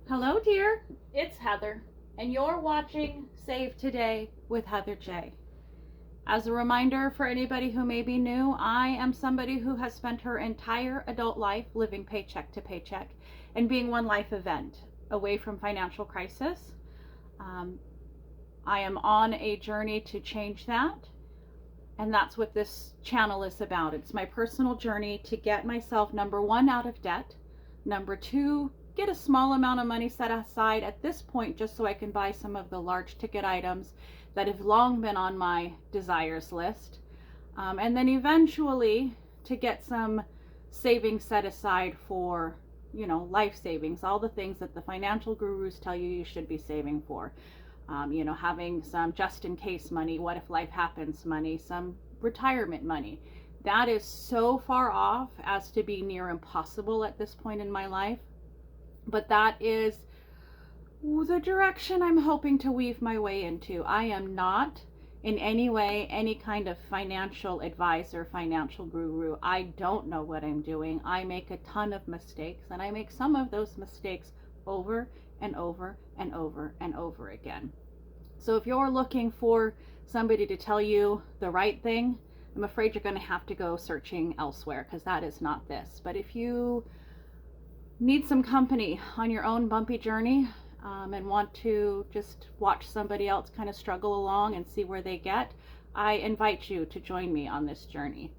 Hello, dear. It's Heather, and you're watching Save Today with Heather J. As a reminder for anybody who may be new, I am somebody who has spent her entire adult life living paycheck to paycheck and being one life event away from financial crisis. I am on a journey to change that, and that's what this channel is about. It's my personal journey to get myself, number one, out of debt, number two, get a small amount of money set aside at this point just so I can buy some of the large ticket items that have long been on my desires list. And then eventually to get some savings set aside for, life savings, all the things that the financial gurus tell you should be saving for. Having some just in case money, what if life happens money, some retirement money. That is so far off as to be near impossible at this point in my life. But that is the direction I'm hoping to weave my way into. I am not in any way any kind of financial advisor, financial guru. I don't know what I'm doing. I make a ton of mistakes, and I make some of those mistakes over and over and over and over again. So if you're looking for somebody to tell you the right thing, I'm afraid you're going to have to go searching elsewhere, because that is not this. But if you need some company on your own bumpy journey, and want to just watch somebody else kind of struggle along and see where they get, I invite you to join me on this journey.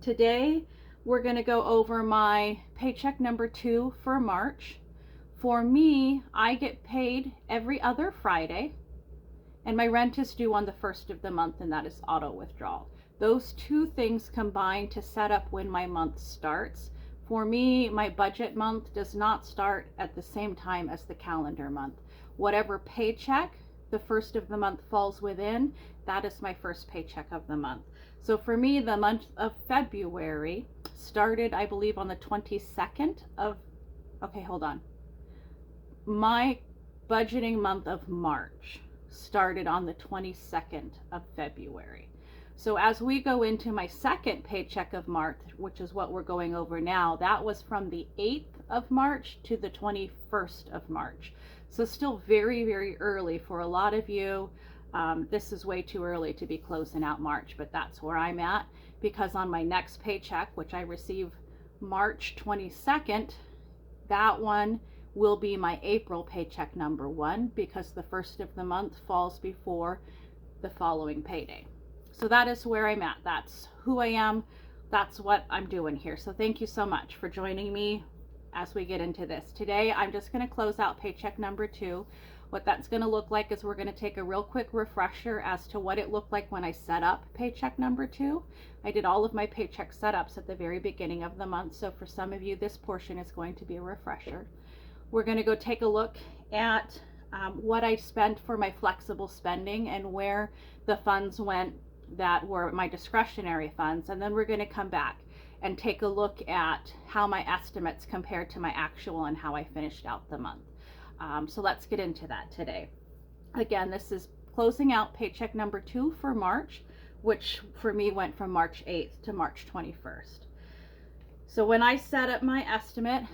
Today, we're going to go over my paycheck number 2 for March. For me, I get paid every other Friday, and my rent is due on the first of the month, and that is auto withdrawal. Those two things combine to set up when my month starts. For me, my budget month does not start at the same time as the calendar month. Whatever paycheck the first of the month falls within, that is my first paycheck of the month. So for me, the month of February started, I believe, on the 22nd of, okay, hold on. My budgeting month of March started on the 22nd of February. So as we go into my second paycheck of March, which is what we're going over now, that was from the 8th of March to the 21st of March. So still very, very early for a lot of you. This is way too early to be closing out March, but that's where I'm at, because on my next paycheck, which I receive March 22nd, that one will be my April paycheck number 1, because the first of the month falls before the following payday. So that is where I'm at. That's who I am. That's what I'm doing here. So thank you so much for joining me as we get into this. Today, I'm just going to close out paycheck number 2. What that's going to look like is we're going to take a real quick refresher as to what it looked like when I set up paycheck number 2. I did all of my paycheck setups at the very beginning of the month. So for some of you, this portion is going to be a refresher. We're going to go take a look at what I spent for my flexible spending and where the funds went that were my discretionary funds, and then we're going to come back and take a look at how my estimates compared to my actual and how I finished out the month. So let's get into that today. Again, this is closing out paycheck number 2 for March, which for me went from March 8th to March 21st. So when I set up my estimate,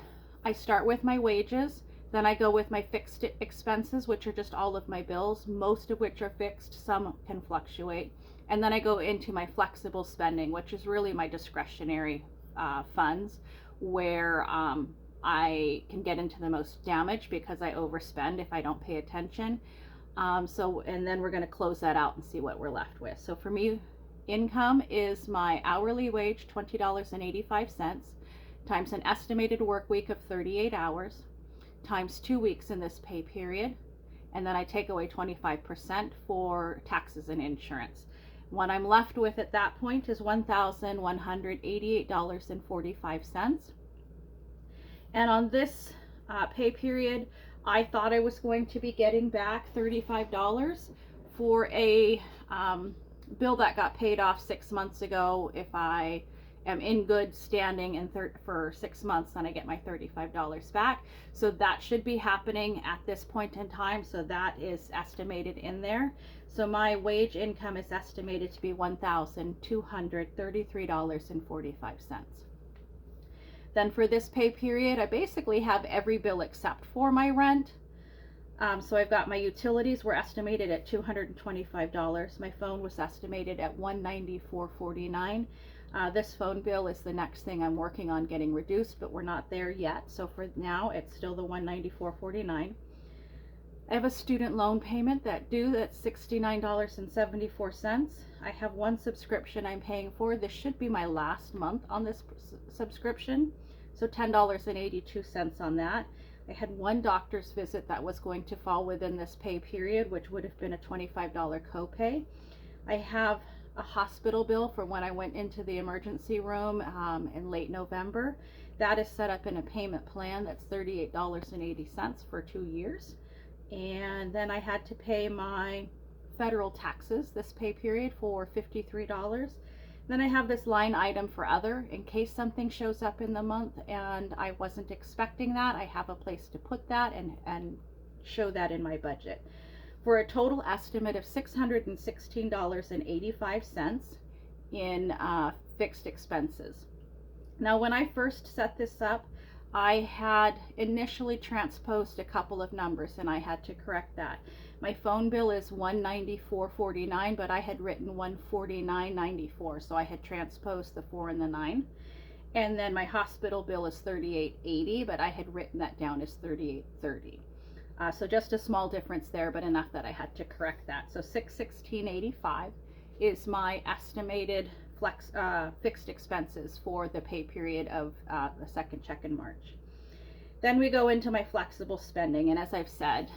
I start with my wages, then I go with my fixed expenses, which are just all of my bills, most of which are fixed, some can fluctuate. And then I go into my flexible spending, which is really my discretionary funds, where I can get into the most damage because I overspend if I don't pay attention. And then we're going to close that out and see what we're left with. So for me, income is my hourly wage, $20.85, times an estimated work week of 38 hours, times 2 weeks in this pay period. And then I take away 25% for taxes and insurance. What I'm left with at that point is $1,188.45. And on this pay period, I thought I was going to be getting back $35 for a bill that got paid off 6 months ago. If I am in good standing and for 6 months, then I get my $35 back. So that should be happening at this point in time. So that is estimated in there. So my wage income is estimated to be $1,233.45. Then for this pay period, I basically have every bill except for my rent. So I've got my utilities were estimated at $225. My phone was estimated at $194.49. This phone bill is the next thing I'm working on getting reduced, but we're not there yet. So for now, it's still the $194.49. I have a student loan payment that's $69.74. I have one subscription I'm paying for. This should be my last month on this subscription. So $10.82 on that. I had one doctor's visit that was going to fall within this pay period, which would have been a $25 copay. I have a hospital bill for when I went into the emergency room in late November. That is set up in a payment plan that's $38.80 for 2 years. And then I had to pay my federal taxes this pay period for $53. Then I have this line item for other, in case something shows up in the month and I wasn't expecting that. I have a place to put that and show that in my budget, for a total estimate of $616.85 in fixed expenses. Now, when I first set this up, I had initially transposed a couple of numbers and I had to correct that. My phone bill is $194.49, but I had written $149.94, so I had transposed the 4 and the 9. And then my hospital bill is $38.80, but I had written that down as $38.30. So just a small difference there, but enough that I had to correct that. So $616.85 is my estimated fixed expenses for the pay period of the second check in March. Then we go into my flexible spending, and as I've said,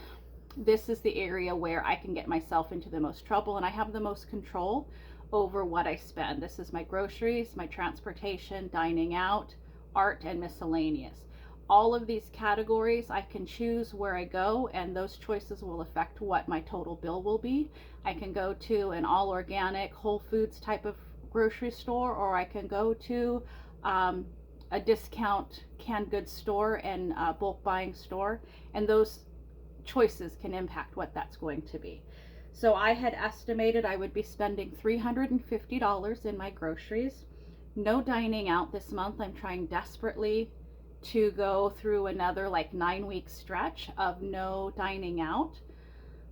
this is the area where I can get myself into the most trouble and I have the most control over what I spend. This is my groceries, my transportation, dining out, art, and miscellaneous. All of these categories, I can choose where I go, and those choices will affect what my total bill will be. I can go to an all organic Whole Foods type of grocery store, or I can go to a discount canned goods store and bulk buying store, and those choices can impact what that's going to be. So I had estimated I would be spending $350 in my groceries. No dining out this month. I'm trying desperately to go through another 9-week stretch of no dining out.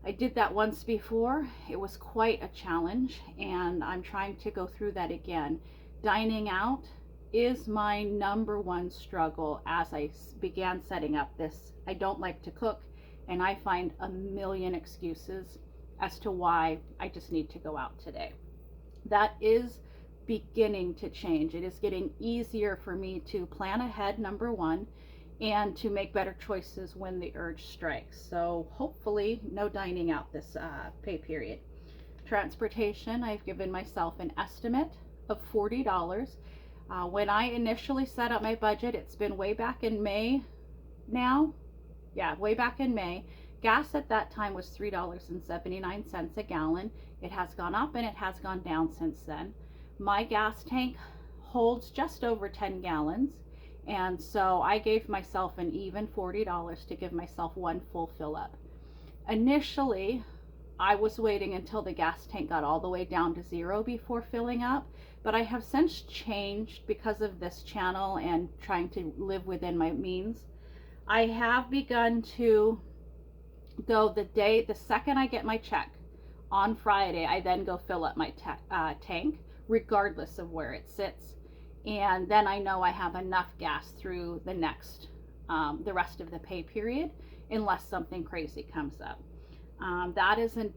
I did that once before. It was quite a challenge, and I'm trying to go through that again. Dining out is my number one struggle as I began setting up this. I don't like to cook, and I find a million excuses as to why I just need to go out today. That is beginning to change. It is getting easier for me to plan ahead, number one, and to make better choices when the urge strikes. So hopefully no dining out this pay period. Transportation, I've given myself an estimate of $40. When I initially set up my budget, it's been way back in May now. Yeah, way back in May. Gas at that time was $3.79 a gallon. It has gone up and it has gone down since then. My gas tank holds just over 10 gallons, and so I gave myself an even $40 to give myself one full fill up. Initially, I was waiting until the gas tank got all the way down to 0 before filling up, but I have since changed because of this channel and trying to live within my means. I have begun to go the second I get my check on Friday, I then go fill up my tank, regardless of where it sits. And then I know I have enough gas through the rest of the pay period, unless something crazy comes up. That is a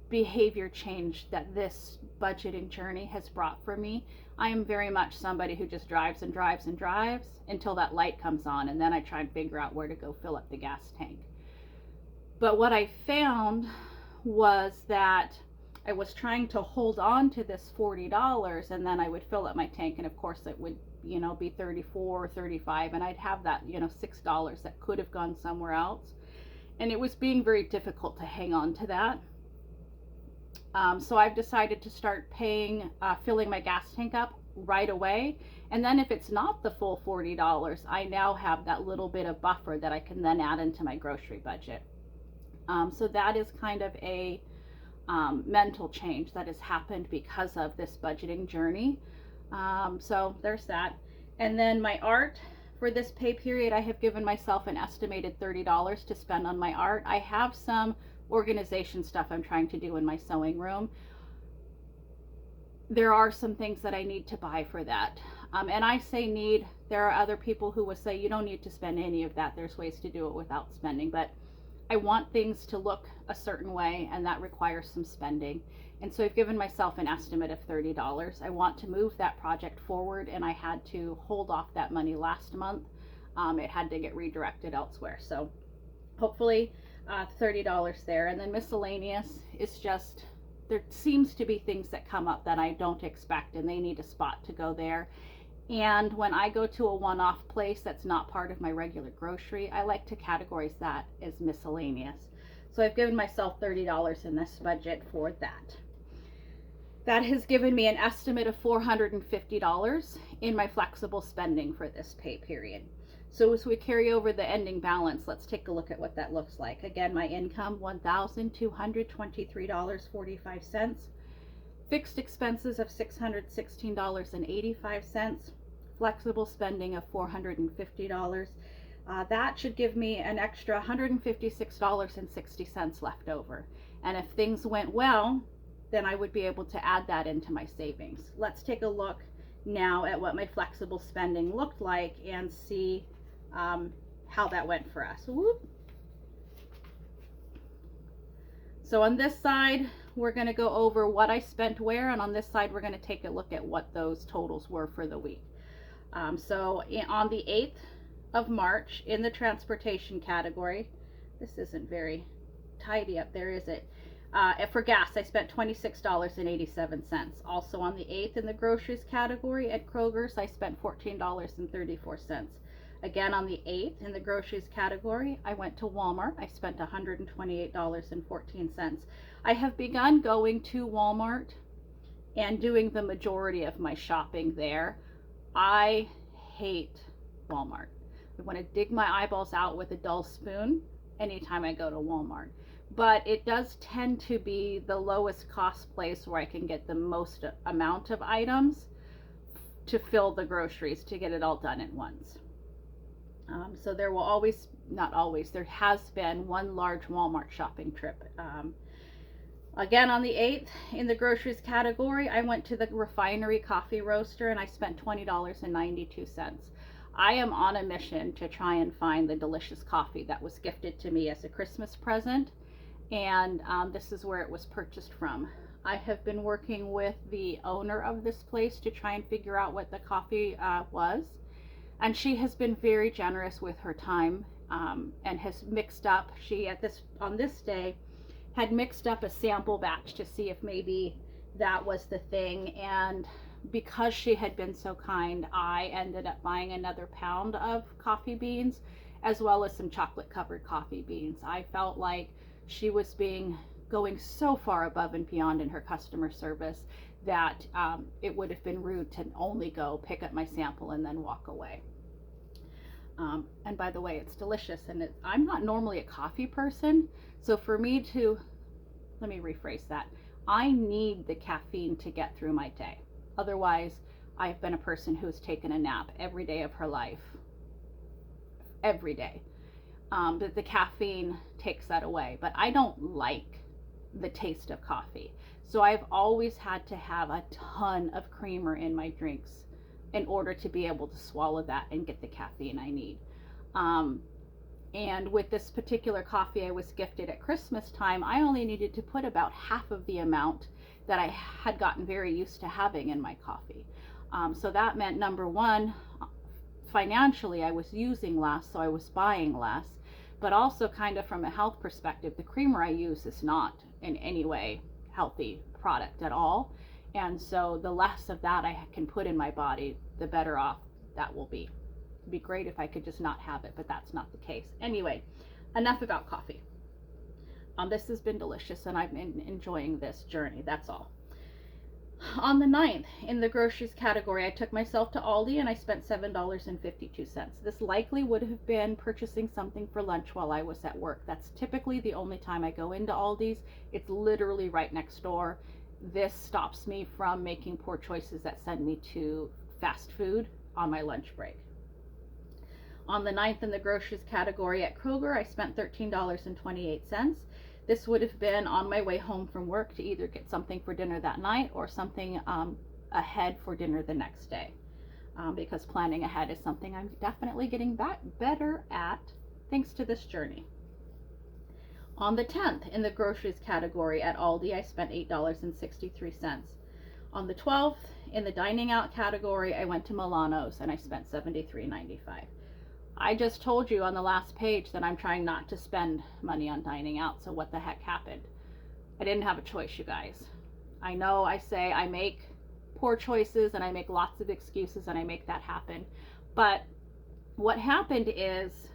behavior change that this budgeting journey has brought for me. I am very much somebody who just drives and drives and drives until that light comes on, and then I try and figure out where to go fill up the gas tank. But what I found was that I was trying to hold on to this $40, and then I would fill up my tank, and of course it would be 34 or 35, and I'd have that $6 that could have gone somewhere else, and it was being very difficult to hang on to that. So I've decided to start filling my gas tank up right away, and then if it's not the full $40, I now have that little bit of buffer that I can then add into my grocery budget. So that is kind of a mental change that has happened because of this budgeting journey. So there's that. And then my art For this pay period, I have given myself an estimated $30 to spend on my art. I have some organization stuff I'm trying to do in my sewing room. There are some things that I need to buy for that. And I say need, there are other people who will say you don't need to spend any of that. There's ways to do it without spending, but I want things to look a certain way, and that requires some spending. And so I've given myself an estimate of $30. I want to move that project forward, and I had to hold off that money last month. It had to get redirected elsewhere. So hopefully $30 there. And then miscellaneous is just, there seems to be things that come up that I don't expect, and they need a spot to go there. And when I go to a one-off place that's not part of my regular grocery, I like to categorize that as miscellaneous. So I've given myself $30 in this budget for that. That has given me an estimate of $450 in my flexible spending for this pay period. So as we carry over the ending balance, let's take a look at what that looks like. Again, my income, $1,223.45. Fixed expenses of $616.85. Flexible spending of $450. That should give me an extra $156.60 left over. And if things went well, then I would be able to add that into my savings. Let's take a look now at what my flexible spending looked like and see how that went for us. Whoop. So on this side, we're going to go over what I spent where, and on this side, we're going to take a look at what those totals were for the week. So on the 8th of March, in the transportation category, this isn't very tidy up there, is it? For gas, I spent $26.87. Also on the 8th in the groceries category at Kroger's, I spent $14.34. Again, on the 8th in the groceries category, I went to Walmart. I spent $128.14. I have begun going to Walmart and doing the majority of my shopping there. I hate Walmart. I want to dig my eyeballs out with a dull spoon anytime I go to Walmart. But it does tend to be the lowest cost place where I can get the most amount of items to fill the groceries, to get it all done at once. So there will always, not always, there has been one large Walmart shopping trip. Again, on the 8th in the groceries category, I went to the Refinery Coffee Roaster and I spent $20.92. I am on a mission to try and find the delicious coffee that was gifted to me as a Christmas present, and this is where it was purchased from. I have been working with the owner of this place to try and figure out what the coffee was, and she has been very generous with her time and has mixed up, on this day had mixed up a sample batch to see if maybe that was the thing. And because she had been so kind, I ended up buying another pound of coffee beans as well as some chocolate covered coffee beans. I felt like she was going so far above and beyond in her customer service that it would have been rude to only go pick up my sample and then walk away. And by the way, it's delicious, and I'm not normally a coffee person, so for me to, let me rephrase that, I need the caffeine to get through my day. Otherwise, I've been a person who's taken a nap every day of her life, every day. But the caffeine takes that away. But I don't like the taste of coffee, so I've always had to have a ton of creamer in my drinks in order to be able to swallow that and get the caffeine I need. And with this particular coffee I was gifted at Christmas time, I only needed to put about half of the amount that I had gotten very used to having in my coffee. So that meant, number one, financially I was using less, so I was buying less, but also kind of from a health perspective, the creamer I use is not in any way healthy product at all. And so the less of that I can put in my body, the better off that will be. It'd be great if I could just not have it, but that's not the case. Anyway, enough about coffee. This has been delicious, and I've been enjoying this journey, that's all. On the 9th, in the groceries category, I took myself to Aldi and I spent $7.52. This likely would have been purchasing something for lunch while I was at work. That's typically the only time I go into Aldi's. It's literally right next door. This stops me from making poor choices that send me to fast food on my lunch break. On the 9th in the groceries category at Kroger, I spent $13.28. This would have been on my way home from work to either get something for dinner that night or something ahead for dinner the next day. Because planning ahead is something I'm definitely getting better at thanks to this journey. On the 10th in the groceries category at Aldi, I spent $8.63. On the 12th in the dining out category, I went to Milano's and I spent $73.95. I just told you on the last page that I'm trying not to spend money on dining out, so what the heck happened? I didn't have a choice, you guys. I know I say I make poor choices and I make lots of excuses and I make that happen, but what happened is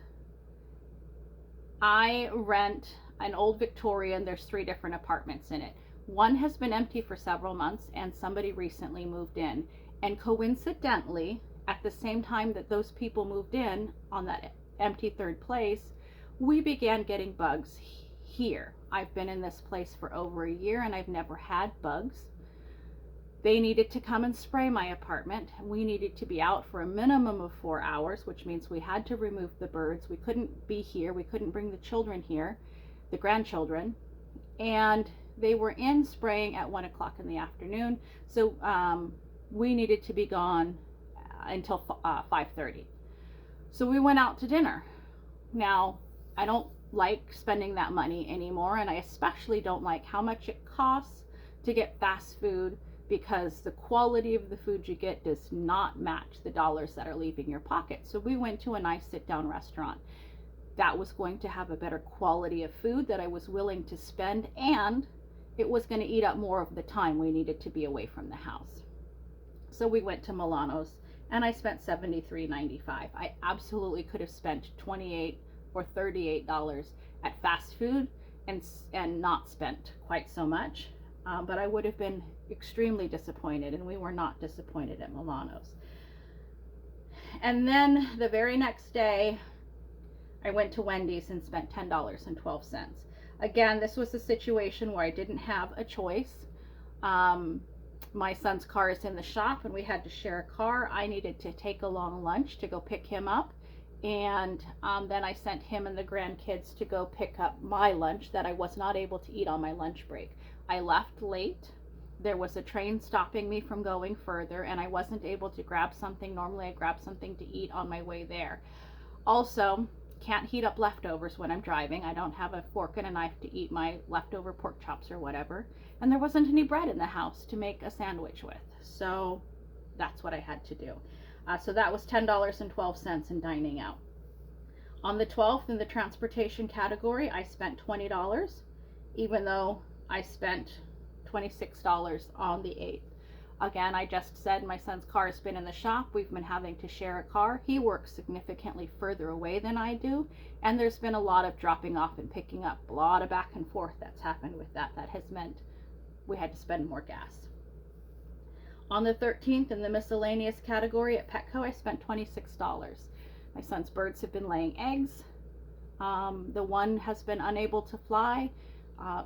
I rent an old Victorian. There's 3 different apartments in it. One has been empty for several months and somebody recently moved in, and coincidentally at the same time that those people moved in on that empty 3rd place, we began getting bugs here. I've been in this place for over a year and I've never had bugs. They needed to come and spray my apartment. We needed to be out for a minimum of 4 hours, which means we had to remove the birds. We couldn't be here. We couldn't bring the children here, the grandchildren. And they were in spraying at 1 o'clock in the afternoon. So we needed to be gone until 5:30. So we went out to dinner. Now, I don't like spending that money anymore, and I especially don't like how much it costs to get fast food, because the quality of the food you get does not match the dollars that are leaving your pocket. So we went to a nice sit-down restaurant that was going to have a better quality of food that I was willing to spend, and it was going to eat up more of the time we needed to be away from the house. So we went to Milano's and I spent $73.95. I absolutely could have spent $28 or $38 at fast food and not spent quite so much. But I would have been extremely disappointed, and we were not disappointed at Milano's. And then the very next day, I went to Wendy's and spent $10.12. Again, this was a situation where I didn't have a choice. My son's car is in the shop and we had to share a car. I needed to take a long lunch to go pick him up. And then I sent him and the grandkids to go pick up my lunch that I was not able to eat on my lunch break. I left late. There was a train stopping me from going further, and I wasn't able to grab something. Normally I grab something to eat on my way there. Also, can't heat up leftovers when I'm driving. I don't have a fork and a knife to eat my leftover pork chops or whatever. And there wasn't any bread in the house to make a sandwich with. So that's what I had to do. So that was $10.12 in dining out. On the 12th in the transportation category, I spent $20, even though I spent $26 on the 8th. Again, I just said my son's car has been in the shop. We've been having to share a car. He works significantly further away than I do, and there's been a lot of dropping off and picking up, a lot of back and forth that's happened with that. That has meant we had to spend more gas. On the 13th in the miscellaneous category at Petco, I spent $26. My son's birds have been laying eggs. The one has been unable to fly.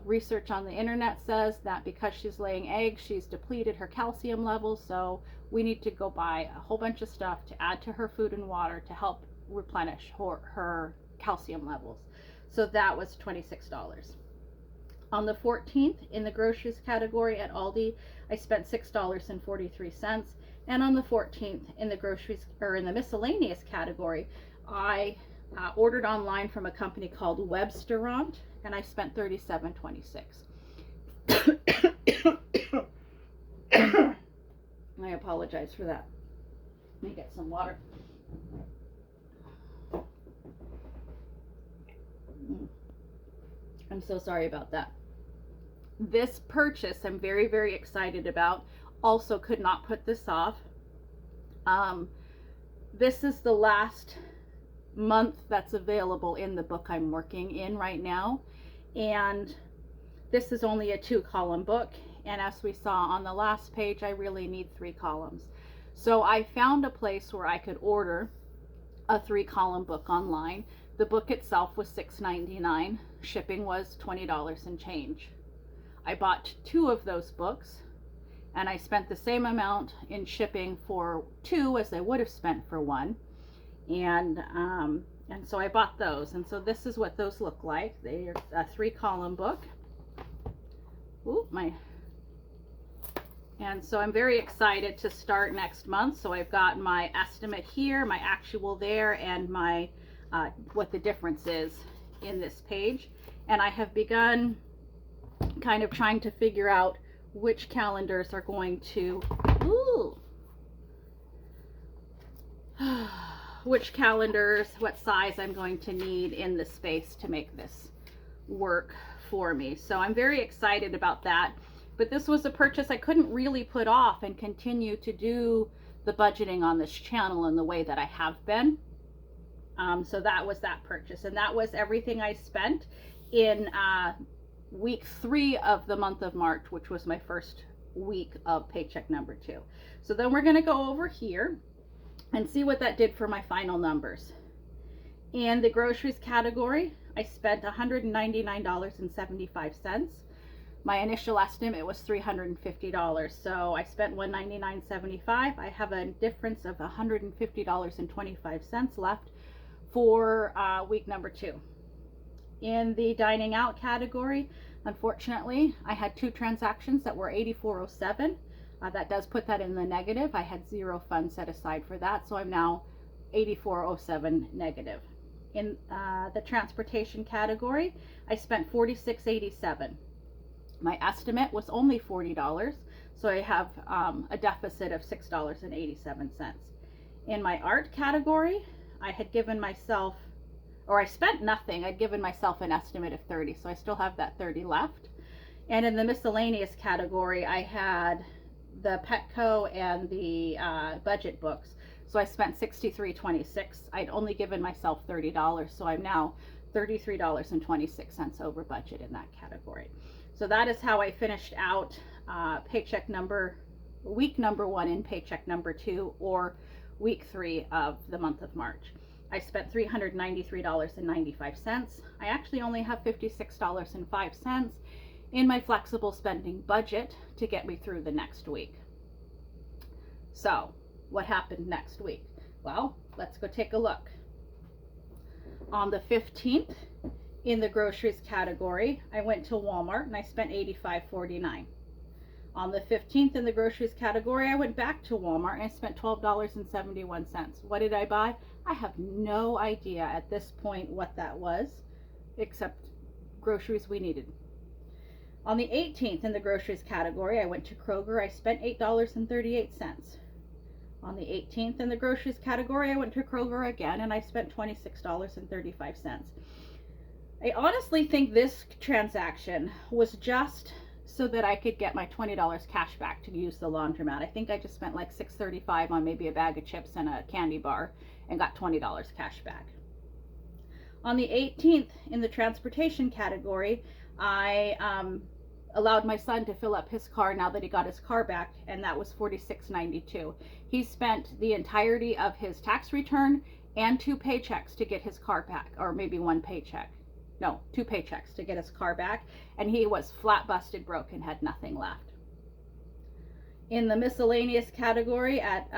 Research on the internet says that because she's laying eggs, she's depleted her calcium levels, so we need to go buy a whole bunch of stuff to add to her food and water to help replenish her calcium levels. So that was $26. On the 14th in the groceries category at Aldi, I spent $6.43, and on the 14th in the groceries or in the miscellaneous category, I ordered online from a company called Webstaurant, and I spent $37.26. I apologize for that. Let me get some water. I'm so sorry about that. This purchase I'm very, very excited about. Also could not put this off. This is the last month that's available in the book I'm working in right now, and this is only a 2-column book, and as we saw on the last page, I really need 3 columns. So I found a place where I could order a 3-column book online. The book itself was $6.99. Shipping was $20 and change. I bought 2 of those books, and I spent the same amount in shipping for 2 as I would have spent for 1. And so I bought those, and so this is what those look like. They're a 3-column book. Ooh, and so I'm very excited to start next month. So I've got my estimate here, my actual there, and my what the difference is in this page. And I have begun kind of trying to figure out which calendars are going to, which calendars, what size I'm going to need in the space to make this work for me. So I'm very excited about that. But this was a purchase I couldn't really put off and continue to do the budgeting on this channel in the way that I have been. So that was that purchase, and that was everything I spent in week 3 of the month of March, which was my first week of paycheck number 2. So then we're going to go over here and see what that did for my final numbers. In the groceries category, I spent $199.75. My initial estimate was $350, so I spent $199.75. I have a difference of $150.25 left for week number 2. In the dining out category, unfortunately, I had 2 transactions that were $84.07. That does put that in the negative. I had 0 funds set aside for that, so I'm now $84.07 negative. In the transportation category, I spent $46.87. My estimate was only $40, so I have a deficit of $6.87. In my art category, I had given myself, or I spent nothing. I'd given myself an estimate of $30, so I still have that $30 left. And in the miscellaneous category, I had the Petco and the budget books, so I spent $63.26. I'd only given myself $30, so I'm now $33.26 over budget in that category. So that is how I finished out week number 1 in paycheck number 2, or week 3 of the month of March. I spent $393.95. I actually only have $56.05 in my flexible spending budget to get me through the next week. So what happened next week? Well, let's go take a look. On the 15th, in the groceries category, I went to Walmart and I spent $85.49. On the 15th, in the groceries category, I went back to Walmart and I spent $12.71. What did I buy? I have no idea at this point what that was, except groceries we needed. On the 18th, in the groceries category, I went to Kroger. I spent $8.38. On the 18th, in the groceries category, I went to Kroger again and I spent $26.35. I honestly think this transaction was just so that I could get my $20 cash back to use the laundromat. I think I just spent like $6.35 on maybe a bag of chips and a candy bar and got $20 cash back. On the 18th, in the transportation category, I allowed my son to fill up his car now that he got his car back, and that was $46.92. He spent the entirety of his tax return and 2 paychecks to get his car back, or maybe 1 paycheck. No, 2 paychecks to get his car back, and he was flat busted broke and had nothing left. In the miscellaneous category at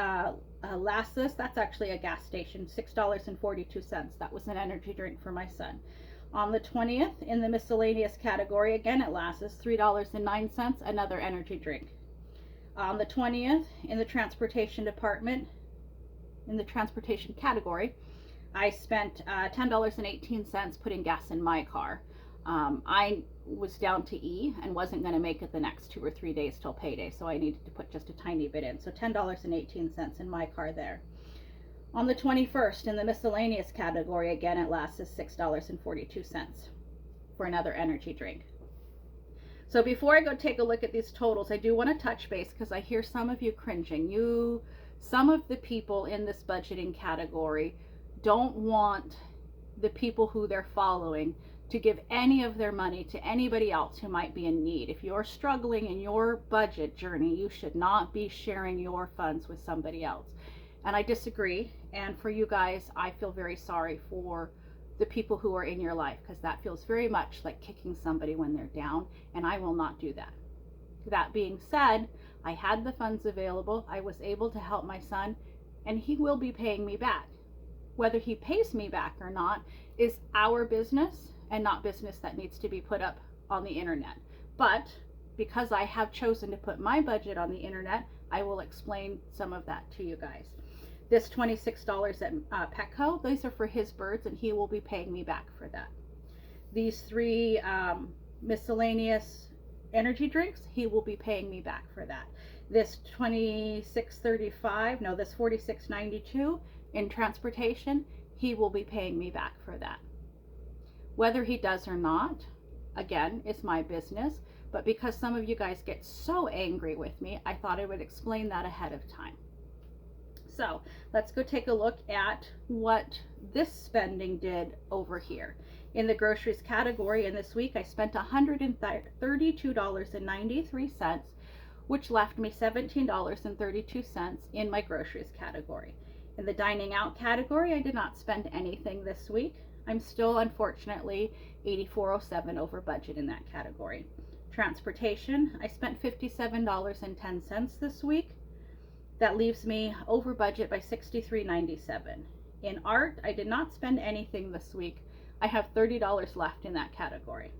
Lassus, that's actually a gas station, $6.42. That was an energy drink for my son. On the 20th, in the miscellaneous category, again at Lassus, $3.09, another energy drink. On the 20th, in the transportation department, in the transportation category, I spent $10.18 putting gas in my car. I was down to E and wasn't going to make it the next 2 or 3 days till payday, so I needed to put just a tiny bit in. So $10.18 in my car there. On the 21st, in the miscellaneous category, again at last, is $6.42 for another energy drink. So before I go take a look at these totals, I do want to touch base because I hear some of you cringing. Some of the people in this budgeting category don't want the people who they're following to give any of their money to anybody else who might be in need. If you're struggling in your budget journey, you should not be sharing your funds with somebody else. And I disagree. And for you guys, I feel very sorry for the people who are in your life, because that feels very much like kicking somebody when they're down, and I will not do that. That being said, I had the funds available. I was able to help my son, and he will be paying me back. Whether he pays me back or not is our business and not business that needs to be put up on the internet. But because I have chosen to put my budget on the internet, I will explain some of that to you guys. This $26 at Petco, these are for his birds, and he will be paying me back for that. These three miscellaneous energy drinks, he will be paying me back for that. This $26.35, no, this $46.92 in transportation, he will be paying me back for that. Whether he does or not, again, it's my business, but because some of you guys get so angry with me, I thought I would explain that ahead of time. So let's go take a look at what this spending did over here. In the groceries category, in this week, I spent $132.93, which left me $17.32 in my groceries category. In the dining out category, I did not spend anything this week. I'm still, unfortunately, $84.07 over budget in that category. Transportation, I spent $57.10 this week. That leaves me over budget by $63.97. In art, I did not spend anything this week. I have $30 left in that category.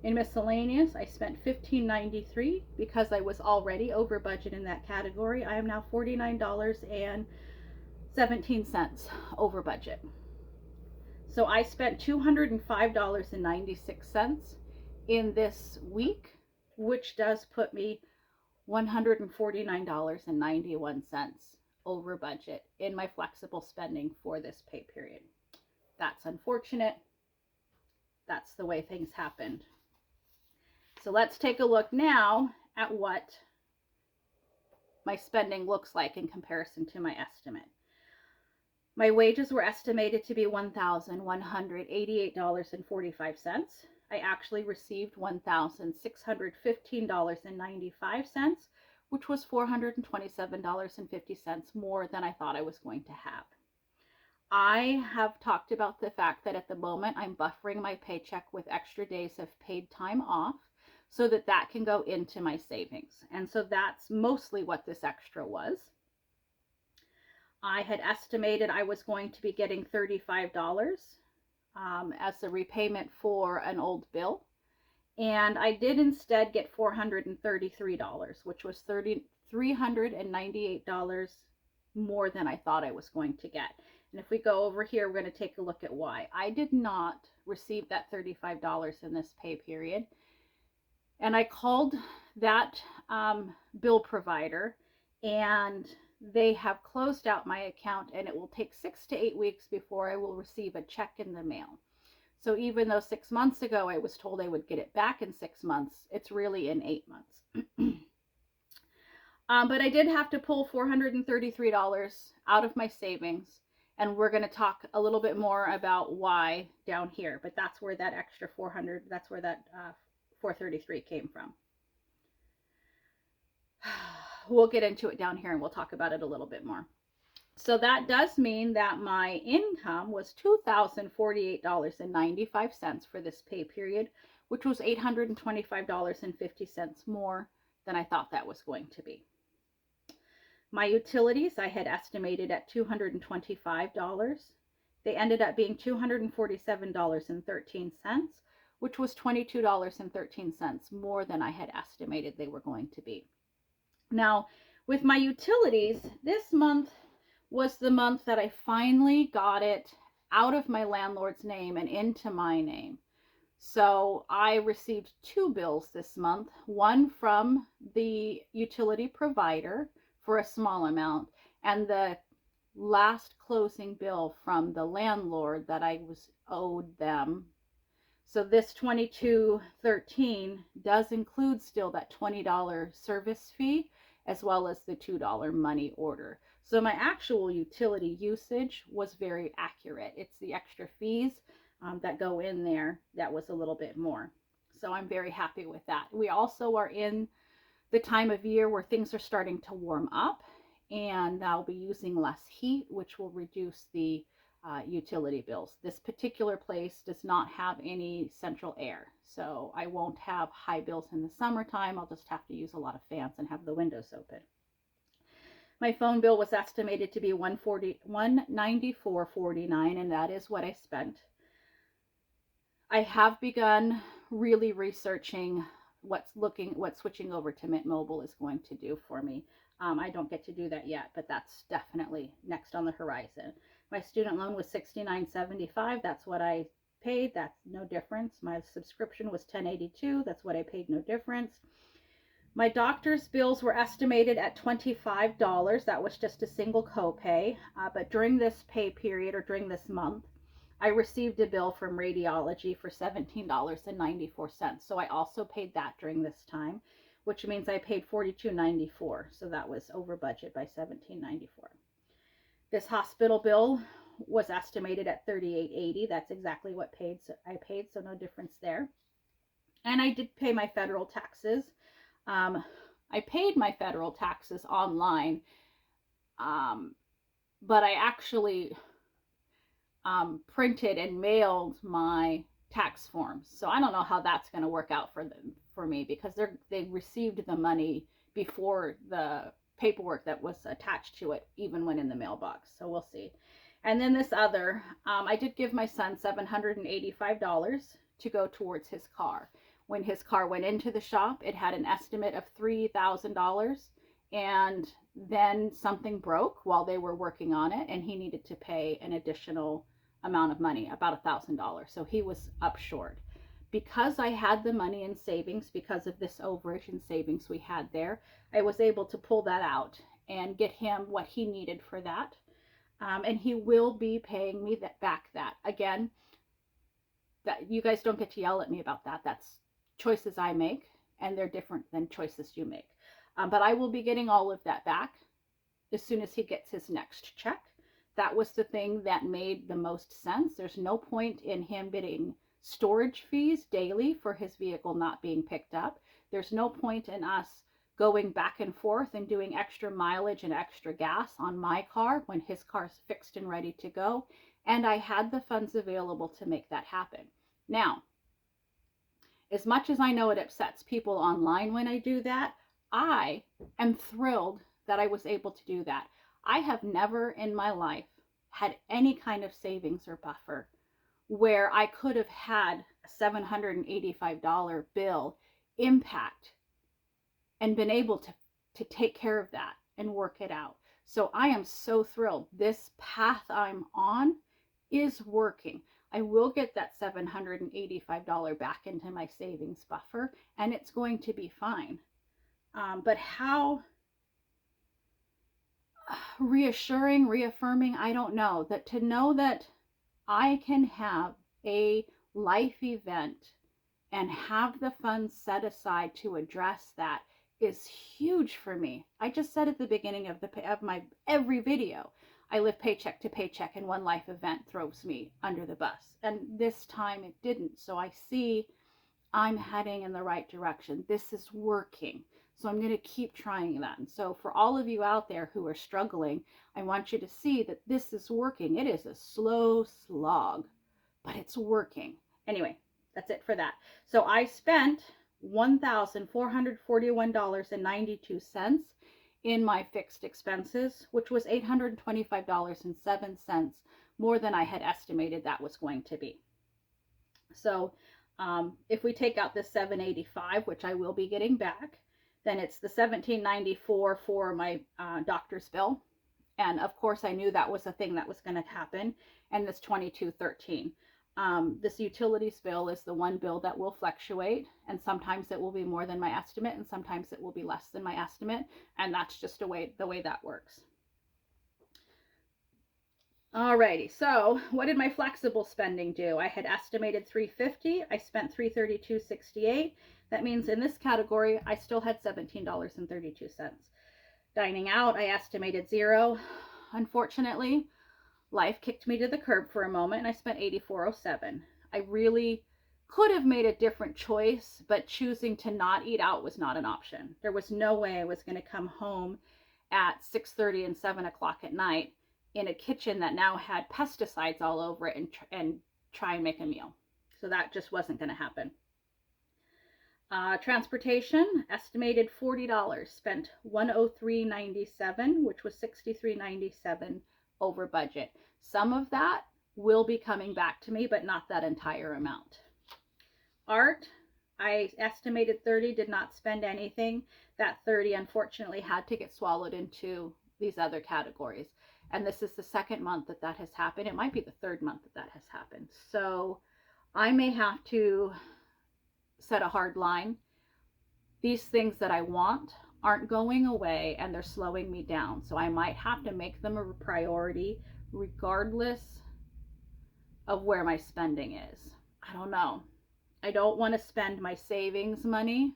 In miscellaneous, I spent $15.93 because I was already over budget in that category. I am now $49.17 over budget. So I spent $205.96 in this week, which does put me $149.91 over budget in my flexible spending for this pay period. That's unfortunate. That's the way things happened. So let's take a look now at what my spending looks like in comparison to my estimate. My wages were estimated to be $1,188.45. I actually received $1,615.95, which was $427.50 more than I thought I was going to have. I have talked about the fact that at the moment I'm buffering my paycheck with extra days of paid time off so that that can go into my savings. And so that's mostly what this extra was. I had estimated I was going to be getting $35 as a repayment for an old bill. And I did instead get $433, which was $398 more than I thought I was going to get. And if we go over here, we're going to take a look at why. I did not receive that $35 in this pay period. And I called that bill provider, and they have closed out my account, and it will take 6 to 8 weeks before I will receive a check in the mail. So even though 6 months ago I was told I would get it back in 6 months, it's really in 8 months. But I did have to pull $433 out of my savings, and we're going to talk a little bit more about why down here. But that's where that extra $400, that's where that $433 came from. We'll get into it down here and we'll talk about it a little bit more. So that does mean that my income was $2,048.95 for this pay period, which was $825.50 more than I thought that was going to be. My utilities I had estimated at $225. They ended up being $247.13, which was $22.13 more than I had estimated they were going to be. Now, with my utilities, this month was the month that I finally got it out of my landlord's name and into my name. So I received 2 bills this month, one from the utility provider for a small amount, and the last closing bill from the landlord that I was owed them. So this $22.13 does include still that $20 service fee, as well as the $2 money order. So my actual utility usage was very accurate. It's the extra fees that go in there that was a little bit more. So I'm very happy with that. We also are in the time of year where things are starting to warm up, and I'll be using less heat, which will reduce the utility bills. This particular place does not have any central air, so I won't have high bills in the summertime. I'll just have to use a lot of fans and have the windows open. My phone bill was estimated to be $194.49, and that is what I spent. I have begun really researching what switching over to Mint Mobile is going to do for me. I don't get to do that yet, but that's definitely next on the horizon. My student loan was $69.75. That's what I paid. That's no difference. My subscription was $10.82. That's what I paid. No difference. My doctor's bills were estimated at $25. That was just a single copay. But during this pay period, or during this month, I received a bill from radiology for $17.94. So I also paid that during this time, which means I paid $42.94. So that was over budget by $17.94. This hospital bill was estimated at $38.80. That's exactly what I paid, so no difference there. And I did pay my federal taxes. I paid my federal taxes online, but I actually printed and mailed my tax forms. So I don't know how that's going to work out for me, because they received the money before the paperwork that was attached to it even went in the mailbox. So we'll see. And then this other, I did give my son $785 to go towards his car. When his car went into the shop, it had an estimate of $3,000, and then something broke while they were working on it, and he needed to pay an additional amount of money, about $1,000. So he was up short. Because I had the money in savings, because of this overage in savings we had there, I was able to pull that out and get him what he needed for that. And he will be paying me back. Again, that you guys don't get to yell at me about that. That's choices I make, and they're different than choices you make. But I will be getting all of that back as soon as he gets his next check. That was the thing that made the most sense. There's no point in him getting storage fees daily for his vehicle not being picked up. There's no point in us going back and forth and doing extra mileage and extra gas on my car when his car's fixed and ready to go. And I had the funds available to make that happen. Now, as much as I know it upsets people online when I do that, I am thrilled that I was able to do that. I have never in my life had any kind of savings or buffer where I could have had a $785 bill impact and been able to take care of that and work it out. So I am so thrilled. This path I'm on is working. I will get that $785 back into my savings buffer, and it's going to be fine. But how reassuring, reaffirming, I don't know. That to know that I can have a life event and have the funds set aside to address that is huge for me. I just said at the beginning of my every video, I live paycheck to paycheck, and one life event throws me under the bus. And this time it didn't. So I see I'm heading in the right direction. This is working. So I'm going to keep trying that. And so for all of you out there who are struggling, I want you to see that this is working. It is a slow slog, but it's working. Anyway, that's it for that. So I spent $1,441.92 in my fixed expenses, which was $825.07 more than I had estimated that was going to be. So if we take out the $785, which I will be getting back, then it's the $1794 for my doctor's bill. And of course, I knew that was a thing that was going to happen. And this $2213. This utilities bill is the one bill that will fluctuate. And sometimes it will be more than my estimate, and sometimes it will be less than my estimate. And that's just the way that works. Alrighty, so what did my flexible spending do? I had estimated $350. I spent $332.68. That means in this category, I still had $17.32. Dining out, I estimated $0. Unfortunately, life kicked me to the curb for a moment, and I spent $84.07. I really could have made a different choice, but choosing to not eat out was not an option. There was no way I was going to come home at 6:30 and 7 o'clock at night in a kitchen that now had pesticides all over it and try and make a meal. So that just wasn't going to happen. Transportation, estimated $40, spent $103.97, which was $63.97 over budget. Some of that will be coming back to me, but not that entire amount. Art, I estimated 30, did not spend anything. That 30 unfortunately had to get swallowed into these other categories. And this is the second month that that has happened. It might be the third month that that has happened. So I may have to set a hard line. These things that I want aren't going away and they're slowing me down. So I might have to make them a priority regardless of where my spending is. I don't know. I don't want to spend my savings money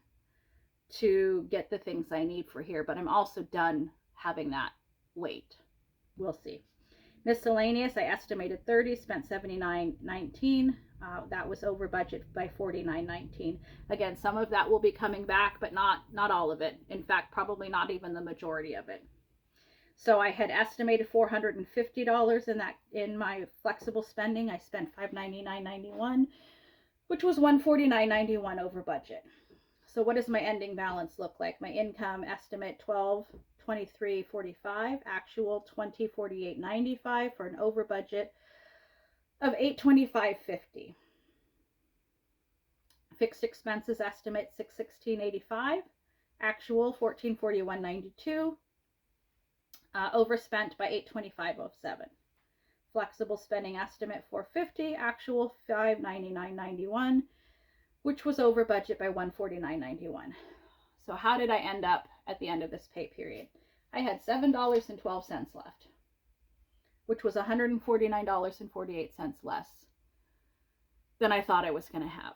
to get the things I need for here, but I'm also done having that wait. We'll see. Miscellaneous, I estimated 30, spent $79.19. That was over budget by $49.19. Again, some of that will be coming back, but not all of it. In fact, probably not even the majority of it. So I had estimated $450 in my flexible spending. I spent $599.91, which was $149.91 over budget. So what does my ending balance look like? My income estimate $1223.45, actual $2048.95 for an over budget of $825.50. Fixed expenses estimate $616.85, actual $1441.92, overspent by $825.07. Flexible spending estimate $450, actual $599.91, which was over budget by $149.91. So how did I end up at the end of this pay period? I had $7.12 left, which was $149.48 less than I thought I was going to have.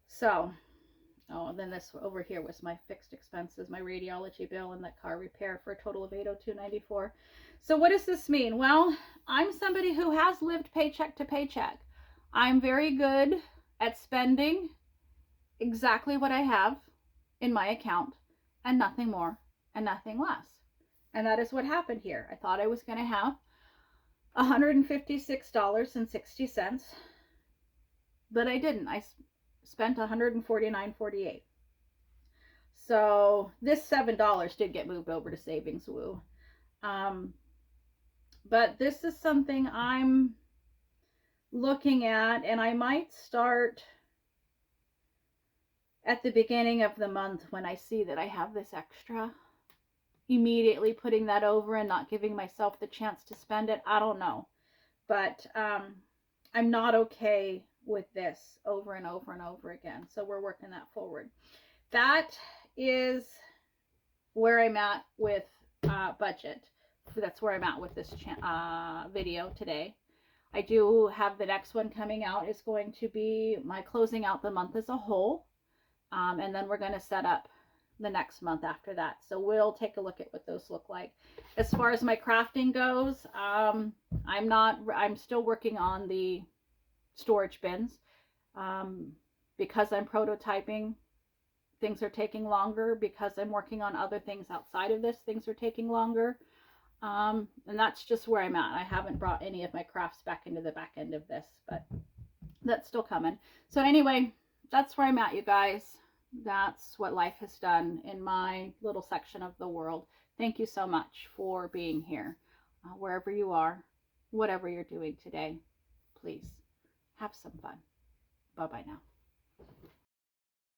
So, then this over here was my fixed expenses, my radiology bill, and that car repair for a total of $802.94. So what does this mean? Well, I'm somebody who has lived paycheck to paycheck. I'm very good at spending exactly what I have in my account and nothing more and nothing less. And that is what happened here. I thought I was going to have $156.60, but I didn't. I spent $149.48. So this $7 did get moved over to savings. Woo. But this is something I'm looking at, and I might start at the beginning of the month when I see that I have this extra, immediately putting that over and not giving myself the chance to spend it. I don't know, but I'm not okay with this over and over and over again. So we're working that forward. That is where I'm at with budget. That's where I'm at with this video today. I do have the next one coming out is going to be my closing out the month as a whole. And then we're going to set up the next month after that. So we'll take a look at what those look like. As far as my crafting goes, I'm still working on the storage bins. Because I'm prototyping, things are taking longer. Because I'm working on other things outside of this, things are taking longer. And that's just where I'm at. I haven't brought any of my crafts back into the back end of this, but that's still coming. So anyway, that's where I'm at, you guys. That's what life has done in my little section of the world. Thank you so much for being here. Wherever you are, whatever you're doing today, please have some fun. Bye-bye now.